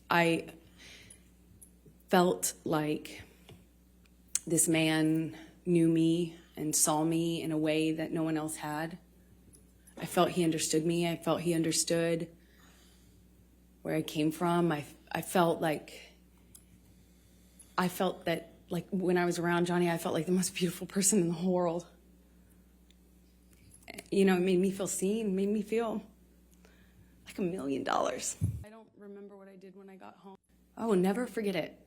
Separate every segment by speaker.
Speaker 1: I felt like this man knew me and saw me in a way that no one else had. I felt he understood me. I felt he understood where I came from. I felt that, like, when I was around Johnny, I felt like the most beautiful person in the whole world. You know, it made me feel seen, made me feel like $1 million. I don't remember what I did when I got home. I will never forget it.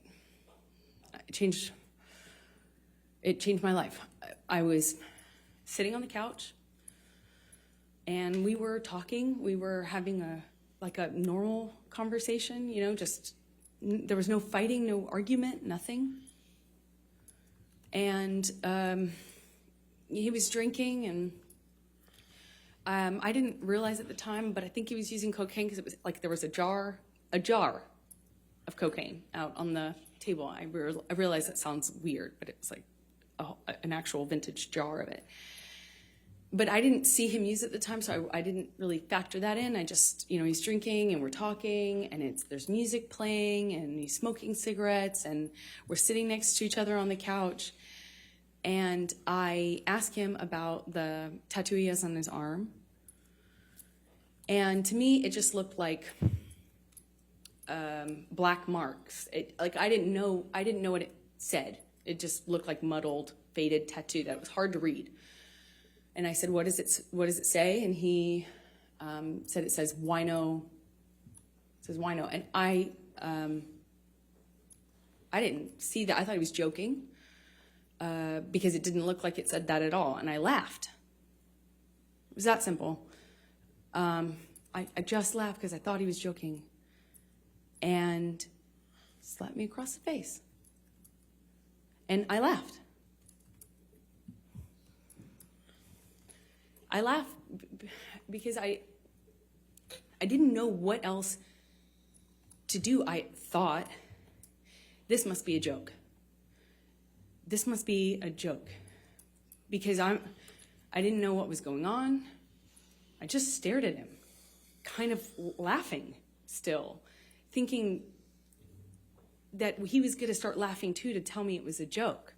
Speaker 1: It changed my life. I was sitting on the couch and we were talking. We were having a normal conversation, you know, just, there was no fighting, no argument, nothing. And he was drinking, and I didn't realize at the time, but I think he was using cocaine because it was like there was a jar of cocaine out on the table. I realize that sounds weird, but it was like an actual vintage jar of it. But I didn't see him use it at the time, so I didn't really factor that in. I just, you know, he's drinking and we're talking, and there's music playing, and he's smoking cigarettes, and we're sitting next to each other on the couch. And I asked him about the tattoo he has on his arm. And to me, it just looked like black marks. I didn't know what it said. It just looked like muddled, faded tattoo that was hard to read. And I said, what does it say? And he said it says Wino. It says Wino. And I didn't see that. I thought he was joking because it didn't look like it said that at all. And I laughed. It was that simple. I just laughed because I thought he was joking. And slapped me across the face. And I laughed. I laughed because I didn't know what else to do. I thought, this must be a joke. This must be a joke. Because I didn't know what was going on. I just stared at him, kind of laughing still, thinking that he was going to start laughing too to tell me it was a joke.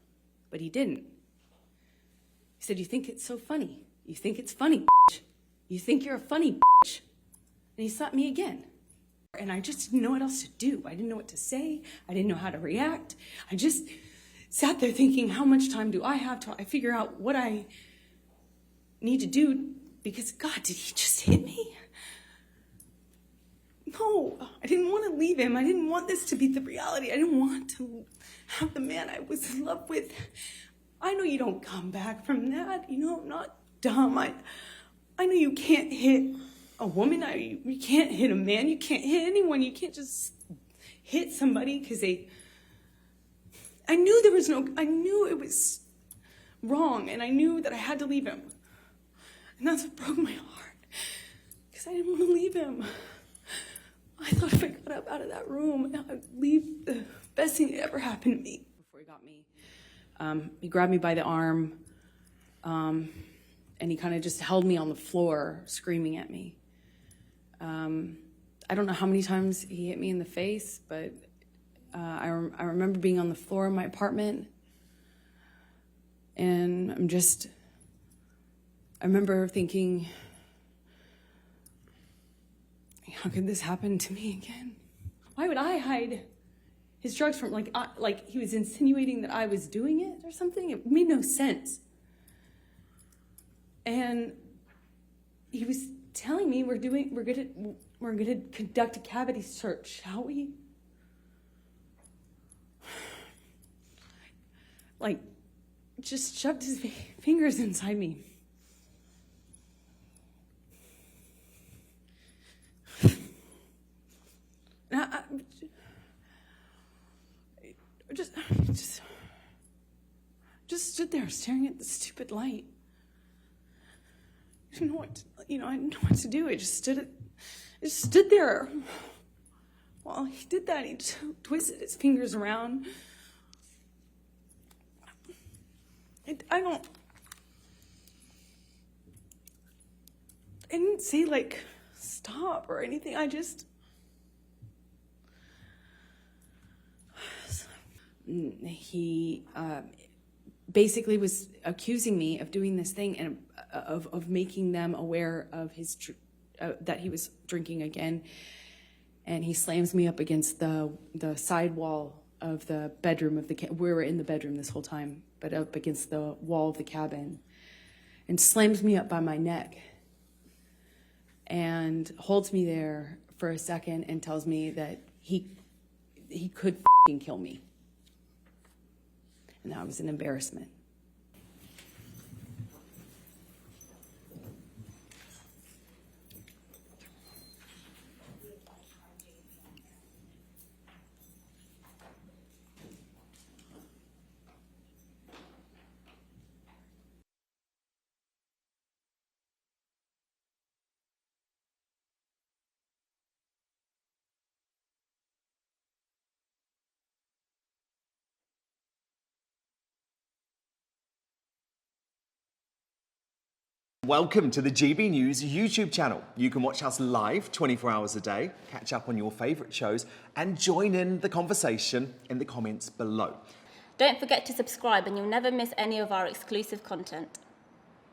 Speaker 1: But he didn't. He said, "You think it's so funny? You think it's funny, bitch. You think you're a funny bitch." And he slapped me again. And I just didn't know what else to do. I didn't know what to say. I didn't know how to react. I just sat there thinking, how much time do I have to figure out what I need to do? Because, God, did he just hit me? No, I didn't want to leave him. I didn't want this to be the reality. I didn't want to have the man I was in love with. I know you don't come back from that. You know, I'm not dumb. I know you can't hit a woman. You can't hit a man. You can't hit anyone. You can't just hit somebody because I knew it was wrong, and I knew that I had to leave him. And that's what broke my heart, because I didn't want to leave him. I thought if I got up out of that room, I'd leave the best thing that ever happened to me. Before he got me, he grabbed me by the arm, and he kind of just held me on the floor, screaming at me. I don't know how many times he hit me in the face, but I remember being on the floor of my apartment, and I remember thinking, how could this happen to me again? Why would I hide his drugs from, like he was insinuating that I was doing it or something? It made no sense. And he was telling me we're gonna conduct a cavity search, shall we? Like, just shoved his fingers inside me. And I just stood there staring at the stupid light. I didn't know what to do. I just stood there. While he did that, he just twisted his fingers around. I didn't say, like, stop or anything. I just he basically was accusing me of doing this thing and of making them aware of his that he was drinking again. And he slams me up against the side wall of the bedroom of the we were in the bedroom this whole time, but up against the wall of the cabin, and slams me up by my neck and holds me there for a second and tells me that he could f***ing kill me. And that was an embarrassment.
Speaker 2: Welcome to the GB News YouTube channel. You can watch us live 24 hours a day, catch up on your favourite shows, and join in the conversation in the comments below.
Speaker 3: Don't forget to subscribe and you'll never miss any of our exclusive content.